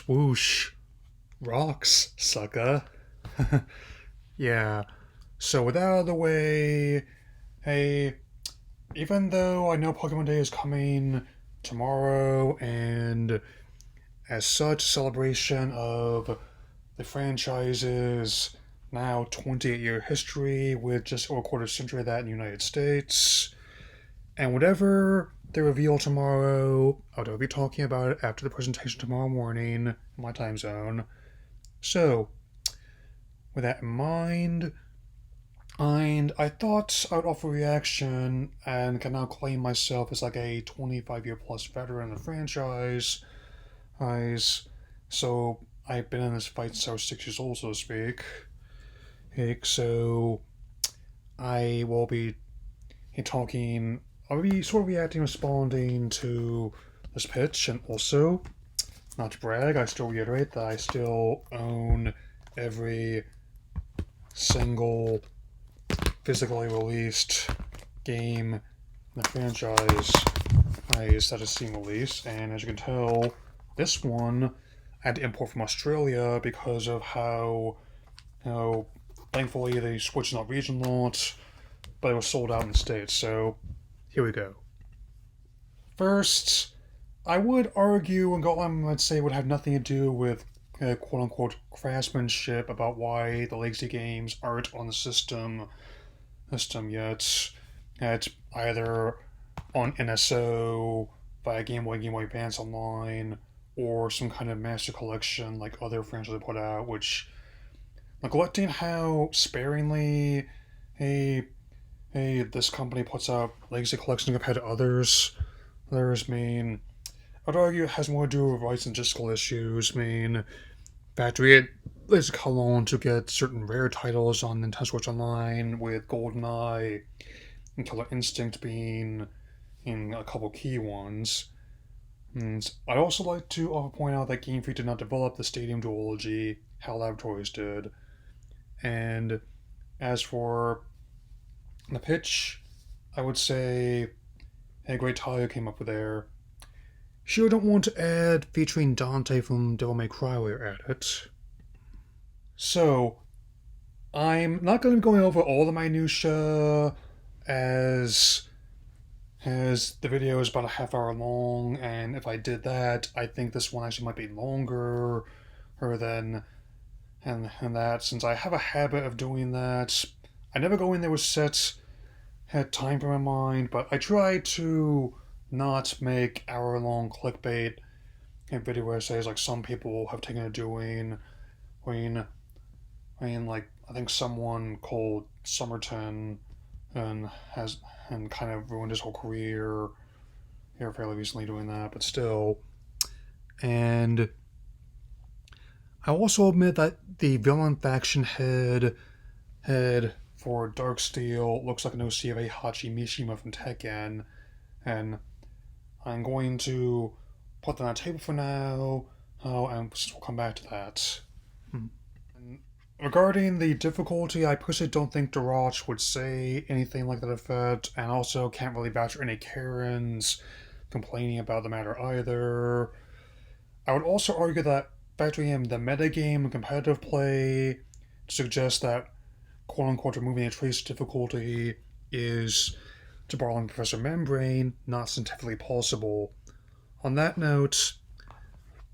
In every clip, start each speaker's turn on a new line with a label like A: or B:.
A: Swoosh. Rocks, sucker. Yeah. So with that out of the way, hey, even though I know Pokemon Day is coming tomorrow, and as such, a celebration of the franchise's now 28-year history with just over a quarter century of that in the United States, and whatever they reveal tomorrow, I'll be talking about it after the presentation tomorrow morning in my time zone. So, with that in mind, and I thought I would offer a reaction and can now claim myself as like a 25-year plus veteran of the franchise. So I've been in this fight since I was 6 years old, so to speak. So I will be talking, I'll be sort of reacting, responding to this pitch, and also, not to brag, I still reiterate that I still own every single physically released game in the franchise that is seen release, and as you can tell, this one I had to import from Australia because of how, thankfully the Switch is not region launched, but it was sold out in the States, so here we go. First, I would argue, and Gotham would say would have nothing to do with quote unquote craftsmanship about why the legacy games aren't on the system yet. It's either on NSO via Game Boy Advance Online, or some kind of master collection like other franchises put out, which neglecting how sparingly this company puts out legacy collections compared to others. I'd argue it has more to do with rights and logistical issues. Factory it is come on to get certain rare titles on Nintendo Switch Online, with GoldenEye and Killer Instinct being in a couple key ones. And I'd also like to point out that Game Freak did not develop the Stadium duology, HAL Laboratories did. And as for the pitch, I would say a great title came up with there. Sure don't want to add featuring Dante from Devil May Cry while you're at it. So, I'm not going to be going over all the minutiae as the video is about a half hour long, and if I did that, I think this one actually might be longer than that, since I have a habit of doing that. I never go in there with had time for my mind, but I try to not make hour-long clickbait and video essays like some people have taken to doing. I think someone called Somerton and kind of ruined his whole career here fairly recently doing that, but still. And I also admit that the villain faction head for Darksteel looks like an OC of Heihachi Mishima from Tekken, and I'm going to put that on the table for now, and we'll come back to that. And regarding the difficulty, I personally don't think Darach would say anything like that effect, and also can't really vouch for any Karens complaining about the matter either. I would also argue that factoring in the metagame and competitive play suggests that quote-unquote removing a trace difficulty is, to borrow on Professor Membrane, not scientifically possible. On that note,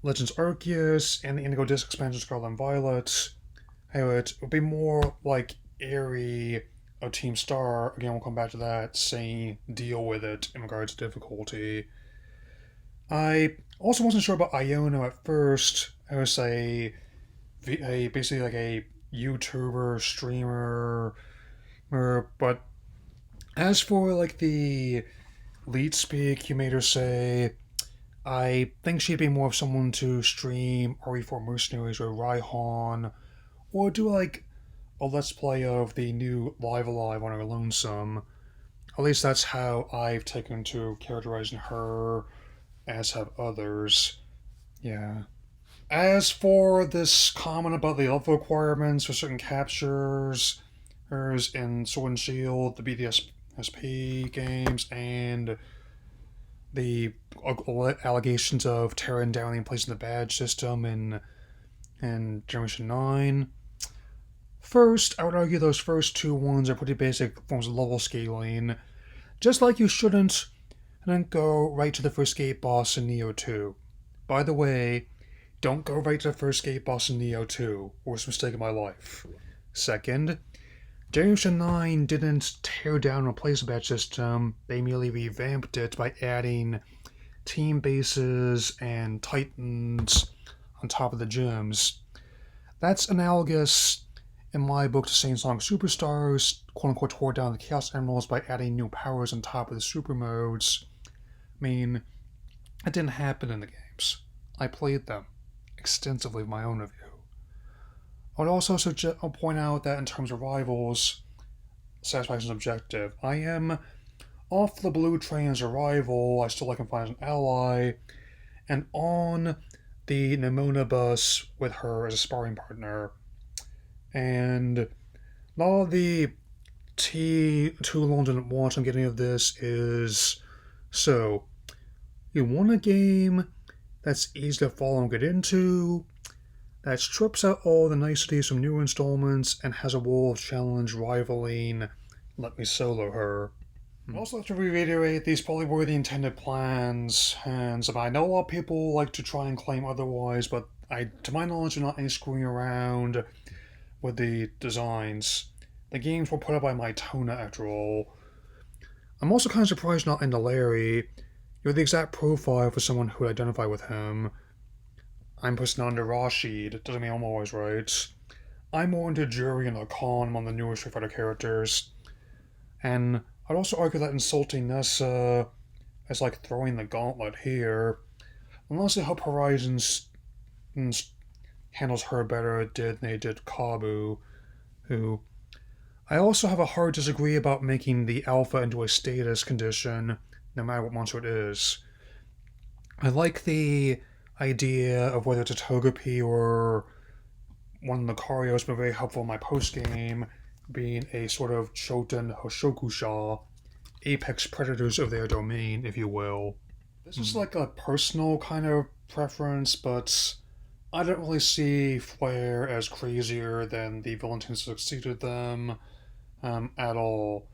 A: Legends Arceus and the Indigo Disc expansion Scarlet and Violet, it would be more like Aerie of Team Star, again we'll come back to that, saying deal with it in regards to difficulty. I also wasn't sure about Iono at first. I was basically like a YouTuber, streamer, but as for like the lead speak, you made her say, I think she'd be more of someone to stream RE4 Mercenaries or Raihan, or do like a let's play of the new Live Alive on her lonesome. At least that's how I've taken to characterizing her, as have others. Yeah. As for this comment about the level requirements for certain captures, in Sword and Shield, the BDSP games, and the allegations of tearing down and placing the badge system in Generation 9. First, I would argue those first two ones are pretty basic forms of level scaling. Just like you shouldn't go right to the first gate boss in Neo 2. By the way, don't go right to the first gate boss in Neo 2. Worst mistake of my life. Second, Generation 9 didn't tear down and replace the badge system, they merely revamped it by adding team bases and titans on top of the gyms. That's analogous, in my book, to Saint Song Superstars, quote-unquote tore down the Chaos Emeralds by adding new powers on top of the super modes. I mean, it didn't happen in the games. I played them extensively with my own review. I would also point out that in terms of rivals, satisfaction is objective. I am off the blue train as a rival, I still like him fine as an ally, and on the Nimona bus with her as a sparring partner. And a lot of the Too Long Didn't Want I'm getting of this is, so, you want a game that's easy to follow and get into, that strips out all the niceties from newer installments and has a wall of challenge rivaling Let Me Solo Her. I'd also like to reiterate these probably were the intended plans, and I know a lot of people like to try and claim otherwise, but to my knowledge, there's not any screwing around with the designs. The games were put up by Mytona after all. I'm also kind of surprised not into Larry. You're the exact profile for someone who would identify with him. I'm pushing on to Rashid, doesn't mean I'm always right. I'm more into Jury and Hakan among the newer Street Fighter characters. And I'd also argue that insulting Nessa is like throwing the gauntlet here. Unless I hope Horizons handles her better than they did Kabu, who... I also have a hard disagree about making the alpha into a status condition, no matter what monster it is. I like the idea of whether it's a Togepi or one of the Lucario has been very helpful in my post-game, being a sort of Choten Hoshokusha, apex predators of their domain, if you will. This is like a personal kind of preference, but I don't really see Flare as crazier than the villain who succeeded them at all.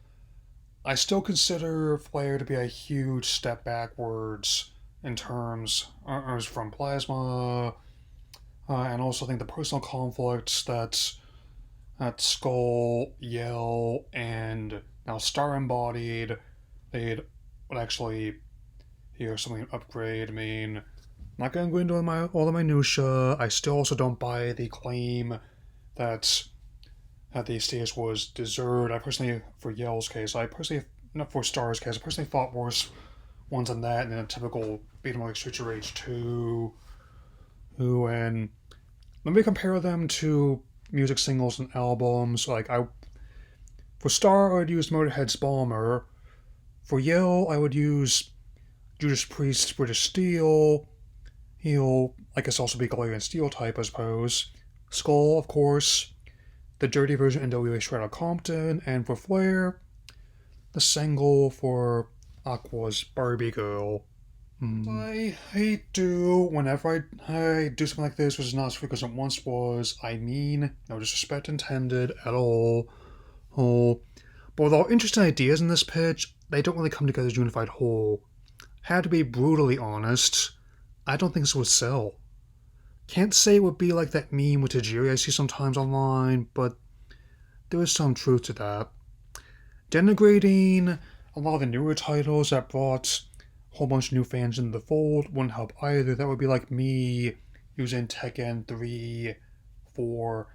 A: I still consider Flare to be a huge step backwards in terms from Plasma, and also think the personal conflicts that Skull, Yell, and now Star Embodied, would actually something upgrade. I mean, I'm not going to go into all the minutia. I still also don't buy the claim that the status was deserved. I personally, for Yell's case, not for Star's case, I personally thought worse ones than that, and then a typical beat 'em like Streets of Rage 2. And let me compare them to music singles and albums. For Star, I would use Motorhead's Balmer. For Yell, I would use Judas Priest's British Steel. He'll, I guess, also be Galarian Steel type, I suppose. Skull, of course. The dirty version NWA Shred Out Compton. And for Flare, the single for Aqua's Barbie Girl. I do, whenever I do something like this, which is not as frequent as it once was, I mean, no disrespect intended at all. But with all interesting ideas in this pitch, they don't really come together as a unified whole. Had to be brutally honest, I don't think this would sell. Can't say it would be like that meme with Tajiri I see sometimes online, but there is some truth to that. Denigrating a lot of the newer titles that brought a whole bunch of new fans into the fold wouldn't help either. That would be like me using Tekken 3, 4,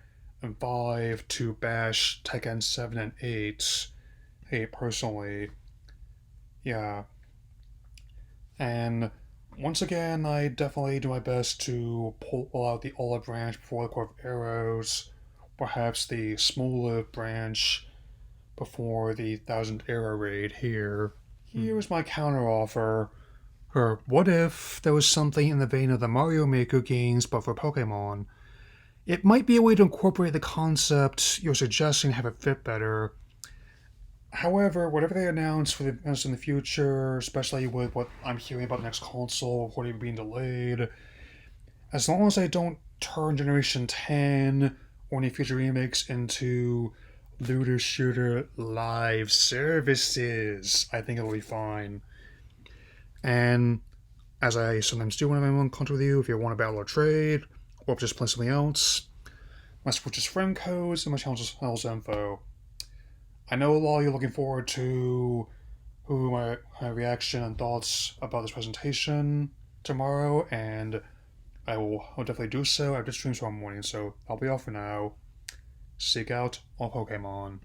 A: and 5 to bash Tekken 7 and 8. Hey, personally. Yeah. And once again, I definitely do my best to pull out the Olive branch before the Court of Arrows, perhaps the Smoliv branch before the Thousand Arrow raid here. Here's my counteroffer. What if there was something in the vein of the Mario Maker games but for Pokemon? It might be a way to incorporate the concept you're suggesting and have it fit better. However, whatever they announce for the events in the future, especially with what I'm hearing about the next console reporting being delayed, as long as they don't turn Generation 10 or any future remakes into looter shooter live services, I think it'll be fine. And as I sometimes do when I'm on contact with you, if you want to battle or trade, or just play something else, my Switch is friend codes and my channel's info. I know a lot of you are looking forward to my reaction and thoughts about this presentation tomorrow, and I'll definitely do so. I have to stream tomorrow morning, so I'll be off for now. Seek out all Pokemon.